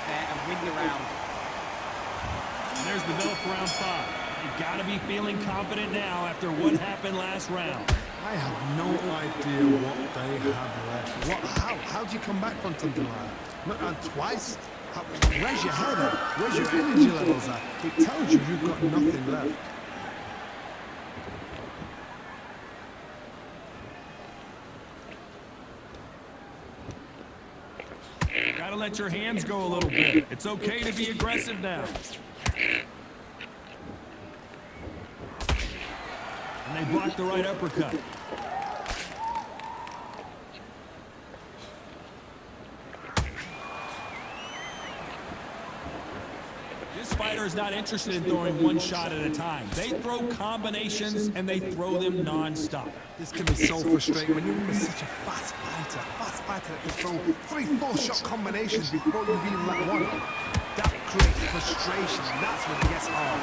out there and win the round. And there's the bell for round 5. You've got to be feeling confident now after what happened last round. I have no idea what they have left. How do you come back from something like that? Not and twice? Where's your head at? Where's your energy levels at? It tells you you've got nothing left. Gotta let your hands go a little bit. It's okay to be aggressive now. And they blocked the right uppercut. This fighter is not interested in throwing one shot at a time. They throw combinations and they throw them non-stop. This can be so frustrating when you're such a fast fighter that can throw 3-4 shot combinations before you've even let one. That creates frustration, and that's when it gets hard.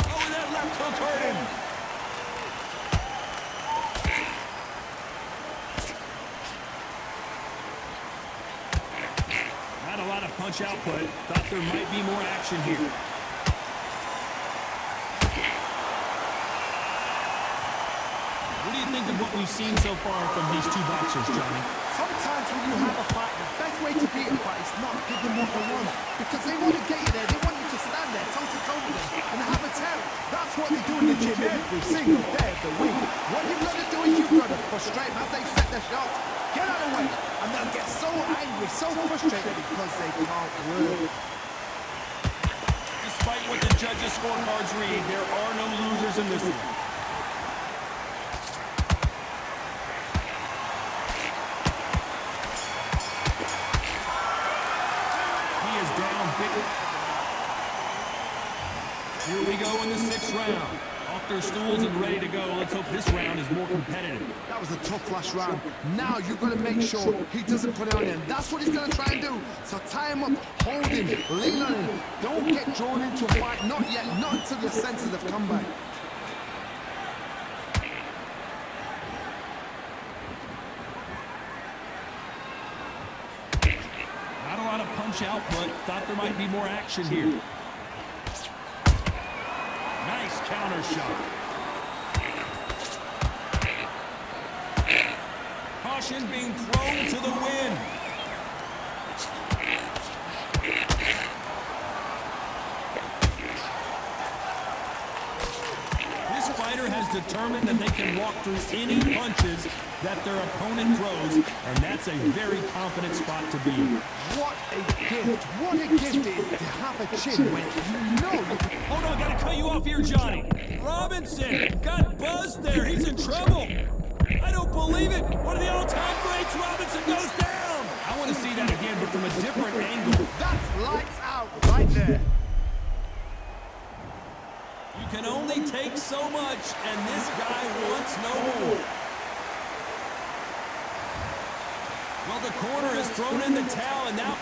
Oh, and that left hook hurt him. Not a lot of punch output. Thought there might be more action here. What do you think of what we've seen so far from these two boxers, Johnny? Sometimes when you have a fight, the best way to beat a fight is not give them what they want. Because they want to get you there. They want you to stand there, toe-to-toe with them, and have a tear. That's what they do in the gym every single day of the week. What you've got to do is you've got to frustrate them as they set their shots. Get out of the way. And they'll get so angry, so frustrated because they can't win. Despite what the judges' scorecards read, there are no losers in this one. Here we go in the 6th round. Off their stools and ready to go. Let's hope this round is more competitive. That was a tough last round. Now you've got to make sure he doesn't put it on him. That's what he's going to try and do. So tie him up, hold him, lean on him. Don't get drawn into a fight. Not yet. Not until your senses have come back. Not a lot of punch output. Thought there might be more action here. Nice counter shot. Caution being thrown to the wind. This fighter has determined that they can walk through any punches that their opponent throws, and that's a very confident spot to be in. What a gift. What a gift it is to have a chin when you know you can... Hold on, gotta cut you off here, Johnny. Robinson got buzzed there. He's in trouble. I don't believe it. One of the all-time greats, Robinson goes down. I want to see that again, but from a different angle. That's lights out right there. You can only take so much, and this guy wants no more. Well, the corner has thrown in the towel, and now...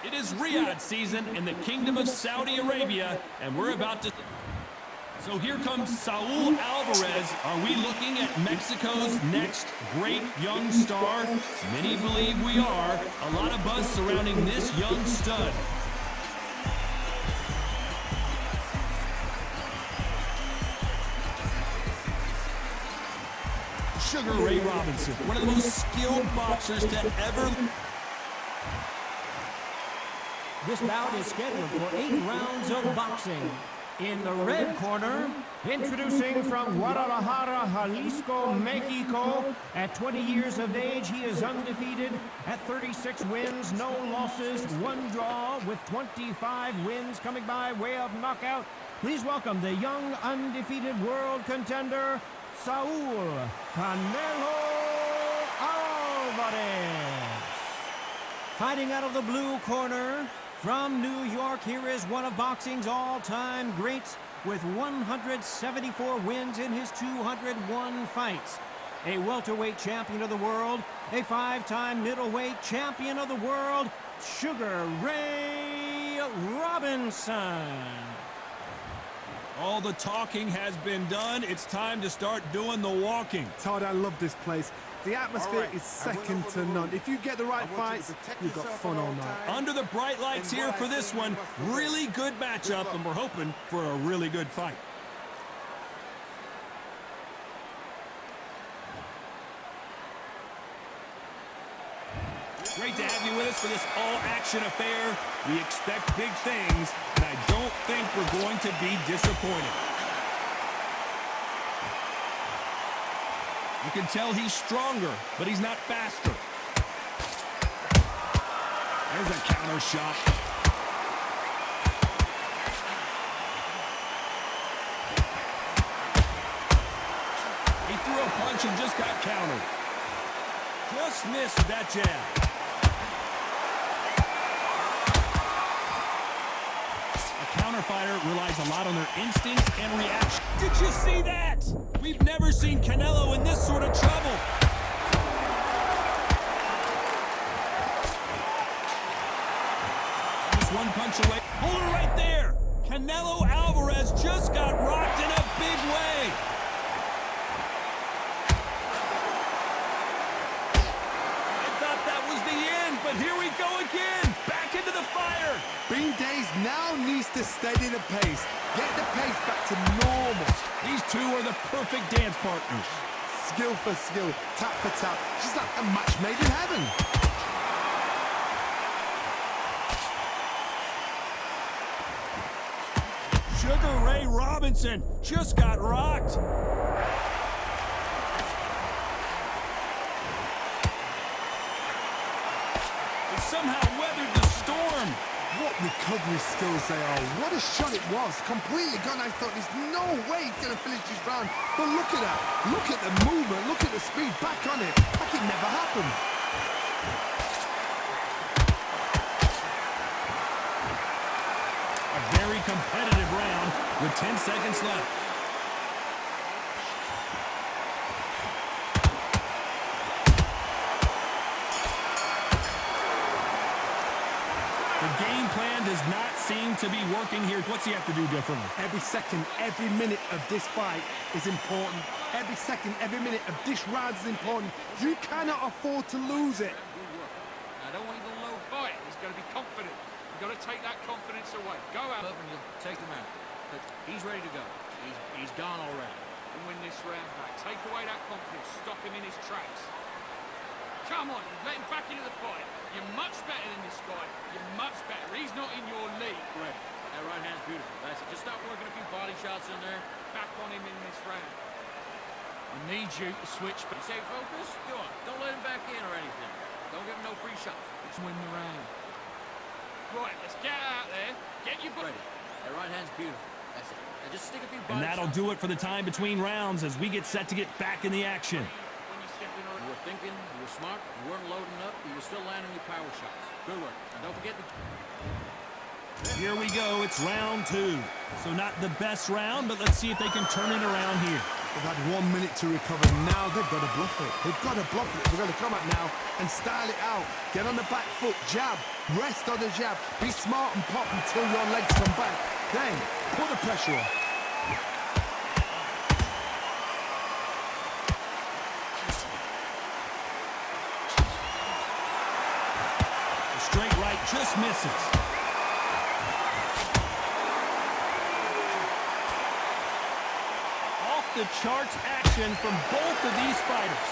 It is Riyadh season in the Kingdom of Saudi Arabia, and we're about to... So here comes Saul Alvarez. Are we looking at Mexico's next great young star? Many believe we are. A lot of buzz surrounding this young stud. Sugar Ray Robinson, one of the most skilled boxers to ever... This bout is scheduled for 8 rounds of boxing. In the red corner, introducing from Guadalajara, Jalisco, Mexico. At 20 years of age, he is undefeated at 36 wins, no losses, 1 draw, with 25 wins coming by way of knockout. Please welcome the young, undefeated world contender, Saul Canelo Alvarez. Fighting out of the blue corner, from New York, here is one of boxing's all-time greats with 174 wins in his 201 fights. A welterweight champion of the world, a 5-time middleweight champion of the world, Sugar Ray Robinson. All the talking has been done. It's time to start doing the walking. Todd, I love this place. The atmosphere is second to none. If you get the right fights, you've got fun all night. Under the bright lights here for this one. Really good matchup, and we're hoping for a really good fight. Great to have you with us for this all-action affair. We expect big things, and I don't think we're going to be disappointed. You can tell he's stronger, but he's not faster. There's a counter shot. He threw a punch and just got countered. Just missed that jab. A counter fighter relies a lot on their instincts and reaction. Did you see that? We've never seen Canelo in this sort of trouble. Just one punch away. Hold it right there. Canelo Alvarez just got rocked in a big way. I thought that was the end, but here we go again. Back into the fire. Bean Days now needs to steady the pace. Get the pace back to normal. These two are the perfect dance partners. Skill for skill, tap for tap. Just like a match made in heaven. Sugar Ray Robinson just got rocked. It somehow weathered the storm. What recovery skills they are. What a shot it was. Completely gone. I thought there's no way he's going to finish this round. But look at that. Look at the movement. Look at the speed. Back on it. Like it never happened. A very competitive round with 10 seconds left. The game plan does not seem to be working here. What's he have to do differently? Every second, every minute of this fight is important. Every second, every minute of this round is important. You cannot afford to lose it. I don't want him to low fight. He's got to be confident. You've got to take that confidence away. Go out and you'll take him out. But he's ready to go. He's gone already. And win this round back. Take away that confidence. Stop him in his tracks. Come on, let him back into the fight. You're much better than this guy. You're much better. He's not in your league. Right. That right hand's beautiful. That's it. Just start working a few body shots in there. Back on him in this round. I need you to switch back. Stay focused. Go on. Don't let him back in or anything. Don't give him no free shots. Let's win the round. Right, let's get out there. Get your Ready. That right hand's beautiful. That's it. Now just stick a few body And that'll shots. do it for the time between rounds as we get set to get back in the action. When you step in or You were thinking, you were smart, you weren't loading up, but you were still landing your power shots. Good work. And don't forget to... Here we go, it's round 2. So not the best round, but let's see if they can turn it around here. They've had 1 minute to recover. Now they've got to bluff it. They've got to bluff it. They've got to come out now and style it out. Get on the back foot, jab, rest on the jab. Be smart and pop until your legs come back. Then put the pressure on. The straight right just misses. The charts action from both of these fighters.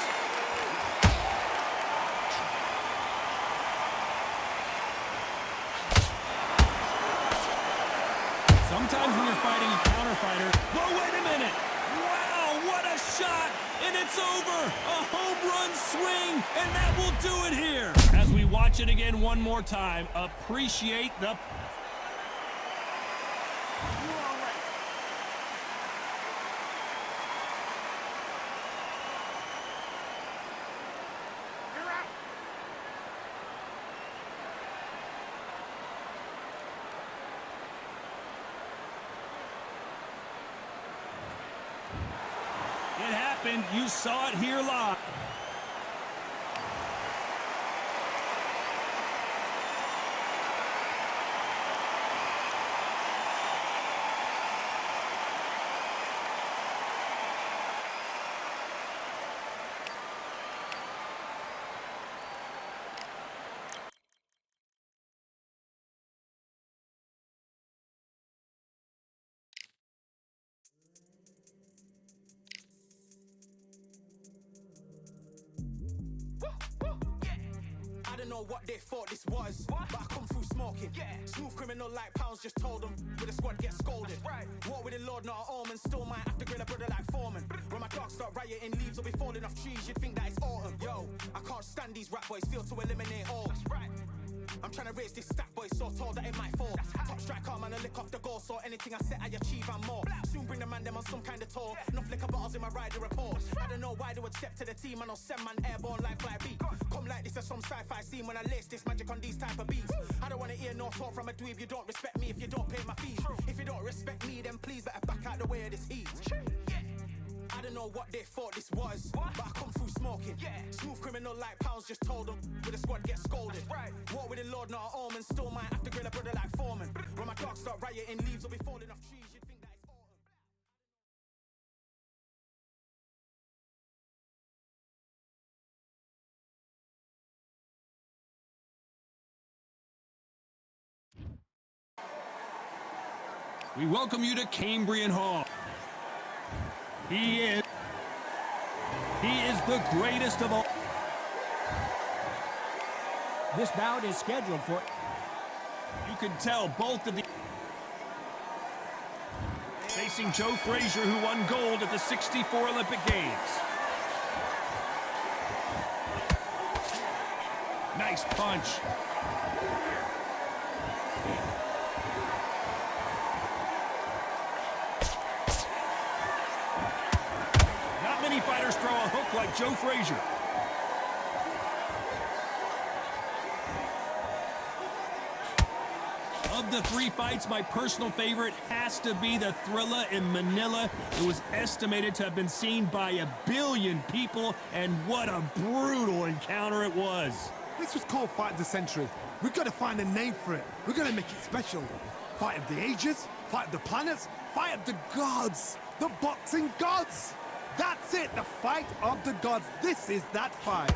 Sometimes when you're fighting a counter-fighter... Whoa, wait a minute! Wow, what a shot! And it's over! A home run swing, and that will do it here! As we watch it again one more time, appreciate the... It happened. You saw it here live. I don't know what they thought this was, but I come through smoking. Smooth criminal like pounds, just told them with a squad get scolded. Walk with the Lord, not an omen. Still might have to grill a brother like Foreman. When my dogs start rioting, leaves will be falling off trees. You'd think that it's autumn. Yo, I can't stand these rap boys, feel to eliminate all. I'm trying to raise this stack, boy, so tall that it might fall. Top striker, man, I lick off the goal, so anything I set, I achieve and more. Soon bring the man them on some kind of tour. Enough liquor bottles in my rider report. I don't know why they would step to the team, and I'll send man airborne like fly beat. Come like this as some sci-fi scene when I lace this magic on these type of beats. I don't want to hear no talk from a dweeb. You don't respect me if you don't pay my fees. If you don't respect me, then please better back out the way of this heat. I don't know what they thought this was, but I come through smoking. Smooth criminal like pounds, just told them with a squad get scolded. Walk with the Lord, not an omen. Still might have to grill a brother like Foreman. When my dogs start rioting, leaves will be falling off trees. You'd think that it's autumn. We welcome you to Cambrian Hall. He is the greatest of all. This bout is scheduled for... You can tell both of the... Facing Joe Frazier, who won gold at the '64 Olympic Games. Nice punch. Not many fighters throw a hook like Joe Frazier. Of the three fights, my personal favorite has to be the Thrilla in Manila. It was estimated to have been seen by 1 billion people, and what a brutal encounter it was. This was called Fight of the Century. We've got to find a name for it. We're going to make it special. Fight of the ages, fight of the planets, fight of the gods, the boxing gods. That's it, the fight of the gods. This is that fight.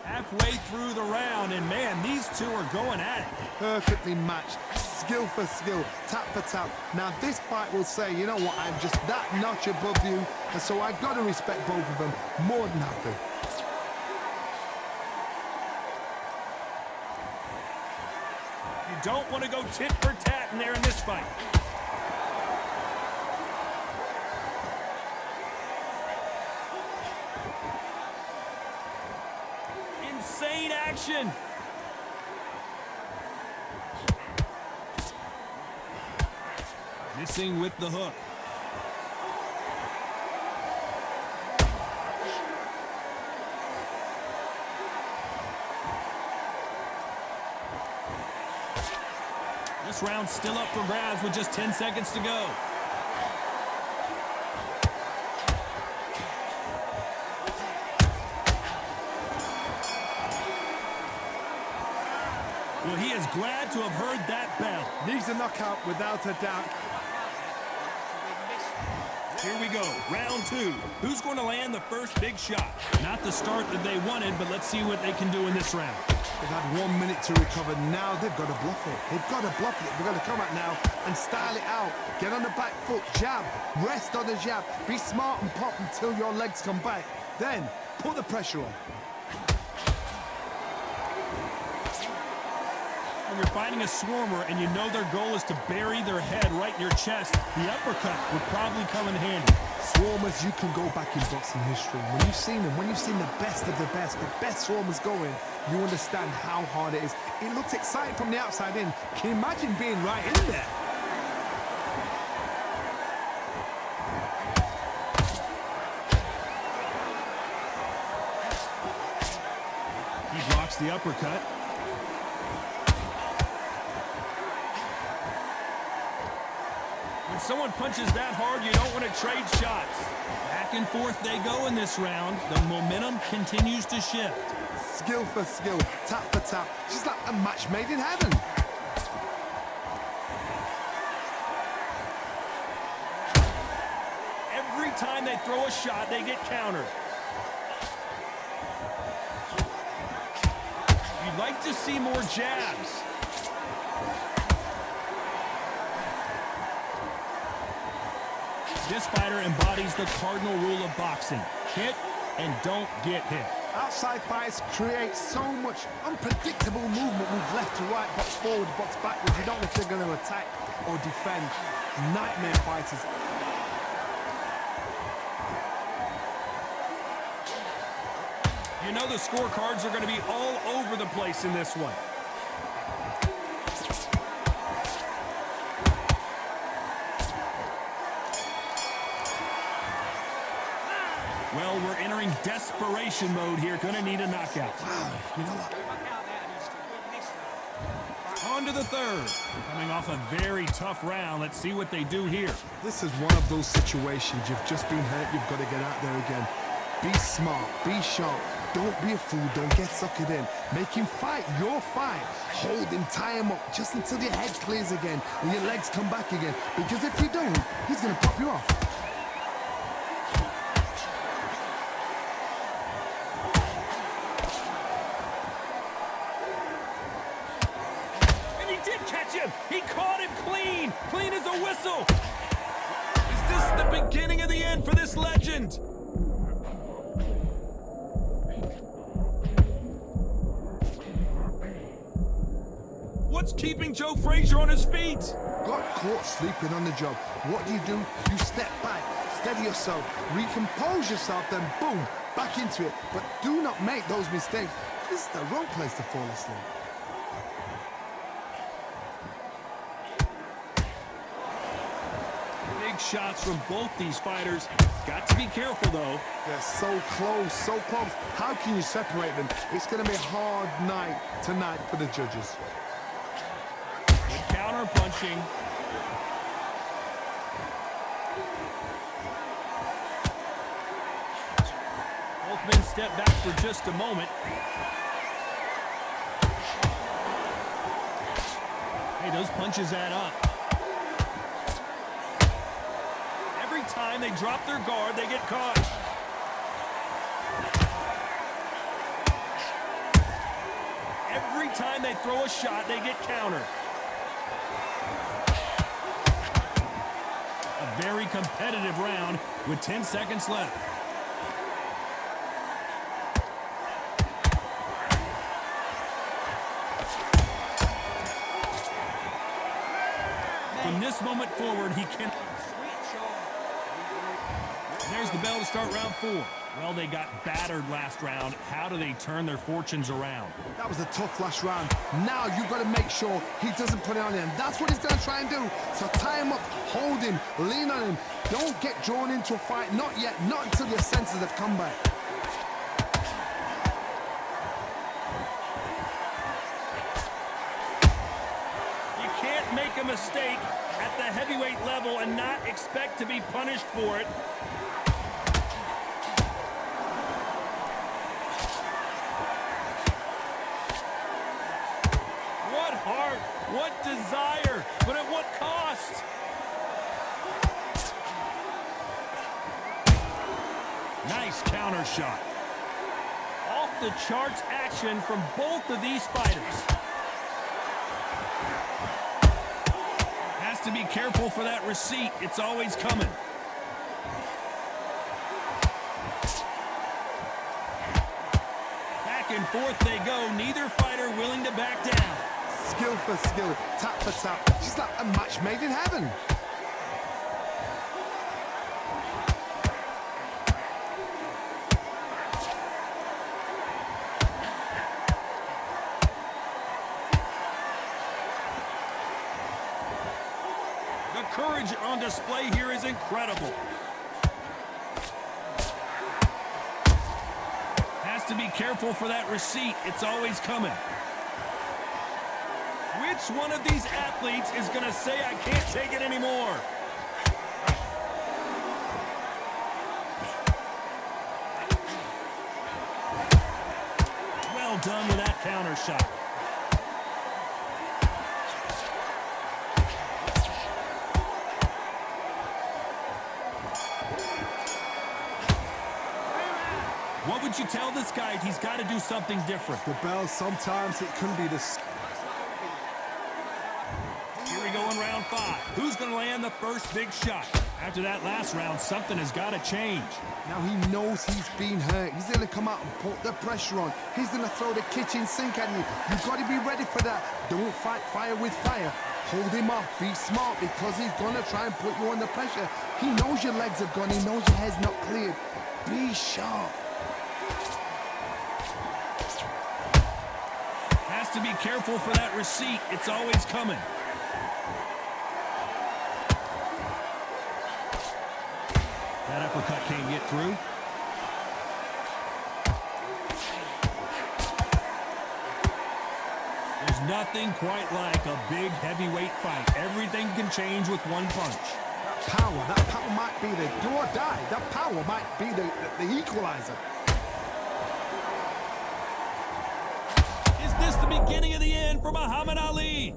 Halfway through the round, and man, these two are going at it. Perfectly matched, skill for skill, tap for tap. Now this fight will say, you know what, I'm just that notch above you, and so I've got to respect both of them more than happy. You don't want to go tit for tat in there in this fight. Insane action. Missing with the hook. This round's still up for grabs with just 10 seconds to go. Well, he is glad to have heard that bell. Needs a knockout without a doubt. Here we go, round two. Who's going to land the first big shot? Not the start that they wanted, but let's see what they can do in this round. They've had 1 minute to recover. Now they've got to bluff it. They've got to bluff it. They've got to come out now and style it out. Get on the back foot, jab, rest on the jab. Be smart and pop until your legs come back. Then put the pressure on. When you're fighting a swarmer and you know their goal is to bury their head right in your chest, the uppercut would probably come in handy. Swarmers, you can go back in boxing history. When you've seen them, when you've seen the best of the best swarmers going, you understand how hard it is. It looks exciting from the outside in. Can you imagine being right in there? He blocks the uppercut. When someone punches that hard, you don't want to trade shots. Back and forth they go in this round. The momentum continues to shift. Skill for skill, tap for tap, just like a match made in heaven. Every time they throw a shot, they get countered. You'd like to see more jabs. This fighter embodies the cardinal rule of boxing. Hit and don't get hit. Outside fights create so much unpredictable movement, move left to right, box forward, box backwards. You don't know if they're going to attack or defend. Nightmare fighters. You know the scorecards are going to be all over the place in this one. Well, we're entering desperation mode here. Gonna need a knockout. Wow, you know what? On to the third. Coming off a very tough round. Let's see what they do here. This is one of those situations. You've just been hurt. You've got to get out there again. Be smart. Be sharp. Don't be a fool. Don't get suckered in. Make him fight your fight. Hold him, tie him up just until your head clears again and your legs come back again. Because if you don't, he's going to pop you off. He caught him clean. Clean as a whistle. Is this the beginning of the end for this legend? What's keeping Joe Frazier on his feet? Got caught sleeping on the job. What do? You step back, steady yourself, recompose yourself, then boom, back into it. But do not make those mistakes. This is the wrong place to fall asleep. Shots from both these fighters. Got to be careful, though. They're so close, so close. How can you separate them? It's going to be a hard night tonight for the judges. Good counter punching. Both men step back for just a moment. Hey, those punches add up. Time they drop their guard, they get caught. Every time they throw a shot, they get countered. A very competitive round with 10 seconds left. From this moment forward, he can... There's the bell to start round 4. Well, they got battered last round. How do they turn their fortunes around? That was a tough last round. Now you've got to make sure he doesn't put it on him. That's what he's going to try and do. So tie him up, hold him, lean on him. Don't get drawn into a fight. Not yet. Not until your senses have come back. You can't make a mistake at the heavyweight level and not expect to be punished for it. What heart, what desire, but at what cost? Nice counter shot. Off the charts action from both of these fighters. Has to be careful for that receipt. It's always coming. Back and forth they go. Neither fighter willing to back down. skill for skill, tap for tap. She's like a match made in heaven. The courage on display here is incredible. Has to be careful for that receipt. It's always coming. Which one of these athletes is going to say, I can't take it anymore? Well done with that counter shot. What would you tell this guy? He's got to do something different. The bell, sometimes it can be the... Here we go in round 5. Who's going to land the first big shot? After that last round, something has got to change. Now he knows he's been hurt. He's going to come out and put the pressure on. He's going to throw the kitchen sink at you. You've got to be ready for that. Don't fight fire with fire. Hold him off. Be smart because he's going to try and put you under pressure. He knows your legs are gone. He knows your head's not cleared. Be sharp. Has to be careful for that receipt. It's always coming. That uppercut can't get through. There's nothing quite like a big heavyweight fight. Everything can change with one punch. That power might be the do or die. That power might be the equalizer. Is this the beginning of the end for Muhammad Ali?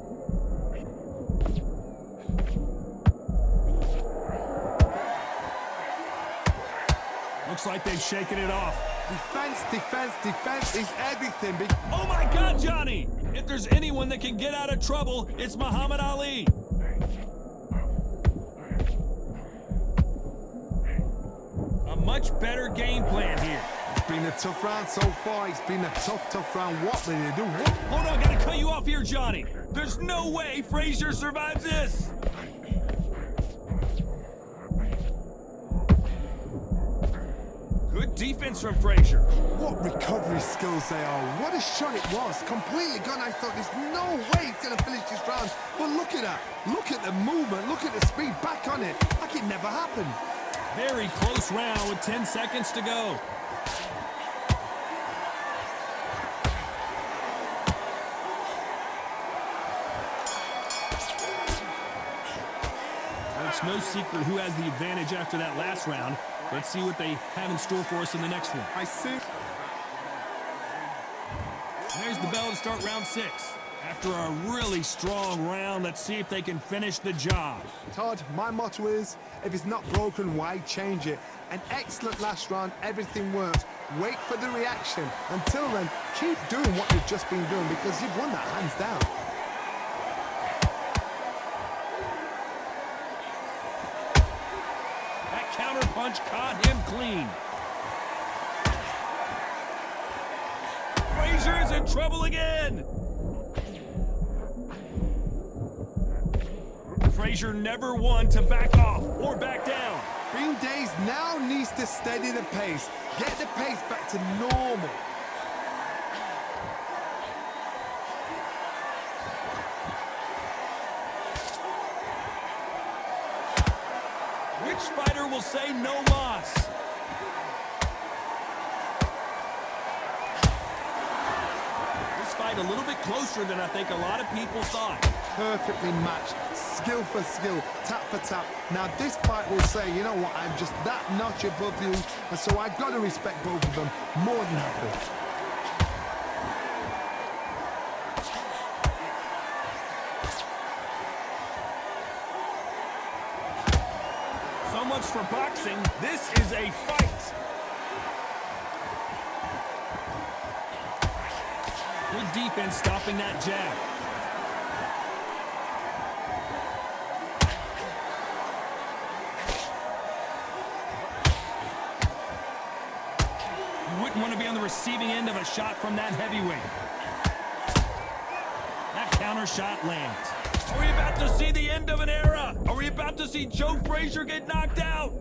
Looks like they've shaken it off. Defense is everything. Oh my God, Johnny! If there's anyone that can get out of trouble, it's Muhammad Ali. A much better game plan here. It's been a tough round so far. It's been a tough round. What will you do? Hold on, gotta cut you off here, Johnny. There's no way Frazier survives this. Good defense from Frazier. What recovery skills they are. What a shot it was. Completely gone. I thought there's no way he's going to finish this round. But look at that. Look at the movement. Look at the speed. Back on it. Like it never happened. Very close round with 10 seconds to go. It's no secret who has the advantage after that last round. Let's see what they have in store for us in the next one. I see. There's the bell to start round 6. After a really strong round, let's see if they can finish the job. Todd, my motto is, if it's not broken, why change it? An excellent last round, everything works. Wait for the reaction. Until then, keep doing what you've just been doing because you've won that hands down. That counter punch caught him clean. Frazier is in trouble again. Frazier never one to back off or back down. Bean Days now needs to steady the pace. Get the pace back to normal. Which fighter will say no loss? This fight a little bit closer than I think a lot of people thought. Perfectly matched, skill for skill, tap for tap. Now this fight will say, you know what, I'm just that notch above you, and so I've got to respect both of them more than happy. So much for boxing. This is a fight. Good defense stopping that jab. You wouldn't want to be on the receiving end of a shot from that heavyweight. That counter shot lands. Are we about to see the end of an era? Are we about to see Joe Frazier get knocked out?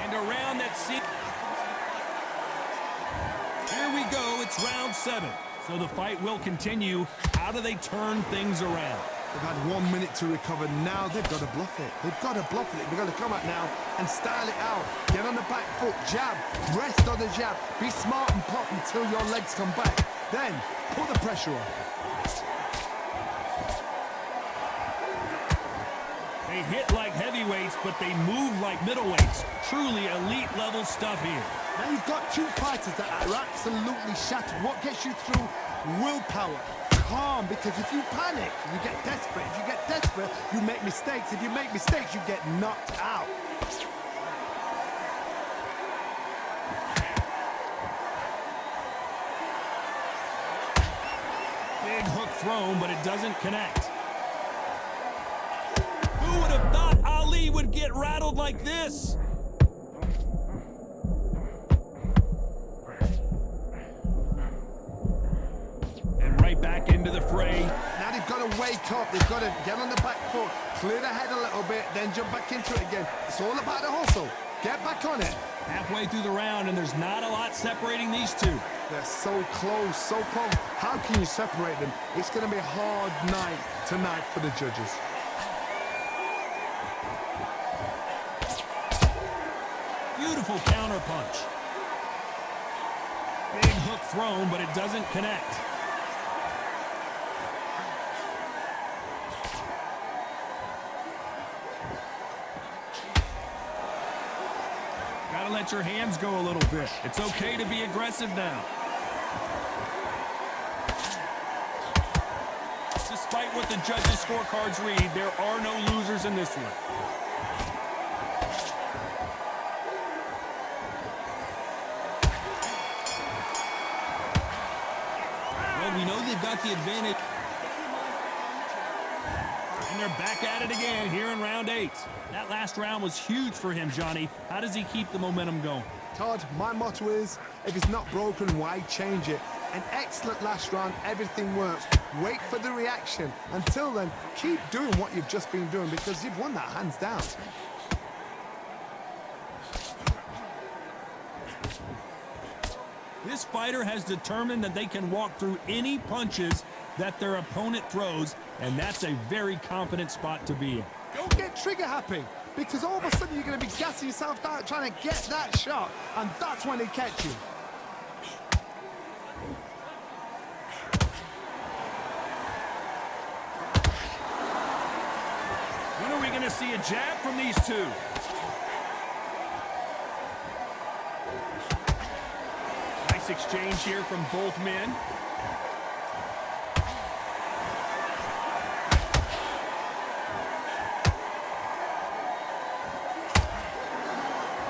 And around that seat. Here we go, it's round 7. So the fight will continue. How do they turn things around? They've had 1 minute to recover. Now they've got to bluff it. They've got to bluff it. They've got to come out now and style it out. Get on the back foot, jab, rest on the jab. Be smart and pop until your legs come back. Then put the pressure on. They hit like heavyweights, but they move like middleweights. Truly elite level stuff here. Now you've got two fighters that are absolutely shattered. What gets you through? Willpower. Calm, because if you panic, you get desperate. If you get desperate, you make mistakes. If you make mistakes, you get knocked out. Big hook thrown, but it doesn't connect. Who would have thought Ali would get rattled like this? Back into the fray. Now they've got to wake up. They've got to get on the back foot, clear the head a little bit, then jump back into it again. It's all about the hustle. Get back on it. Halfway through the round, and there's not a lot separating these two. They're so close, so close. How can you separate them? It's going to be a hard night tonight for the judges. Beautiful counter punch. Big hook thrown, but it doesn't connect. Gotta let your hands go a little bit. It's okay to be aggressive now. Despite what the judges' scorecards read, there are no losers in this one. Well, we know they've got the advantage. And they're back at it again here in round 8. That last round was huge for him, Johnny. How does he keep the momentum going? Todd, my motto is, if it's not broken, why change it? An excellent last round, everything works. Wait for the reaction. Until then, keep doing what you've just been doing because you've won that hands down. This fighter has determined that they can walk through any punches that their opponent throws, and that's a very confident spot to be in. Don't get trigger happy, because all of a sudden you're going to be gassing yourself out trying to get that shot, and that's when they catch you. When are we going to see a jab from these two? Nice exchange here from both men.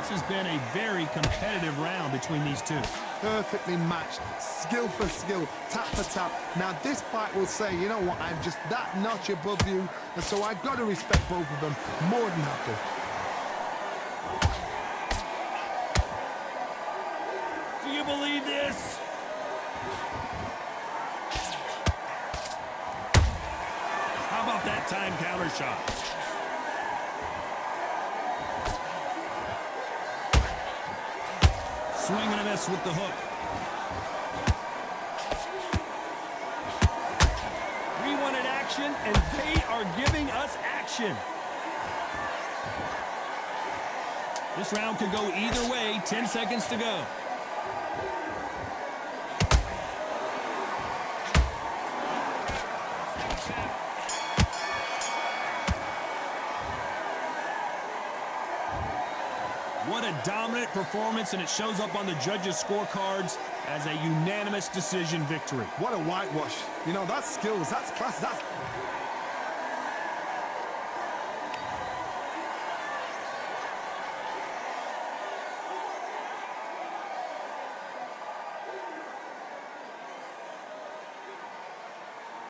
This has been a very competitive round between these two. Perfectly matched, skill for skill, tap for tap. Now this fight will say, you know what, I'm just that notch above you, and so I've got to respect both of them. More than happy. Do you believe this? How about that time counter shot? Swing and a miss with the hook. We wanted action, and they are giving us action. This round could go either way. 10 seconds to go. What a dominant performance, and it shows up on the judges' scorecards as a unanimous decision victory. What a whitewash. You know, that's skills, that's class, that's...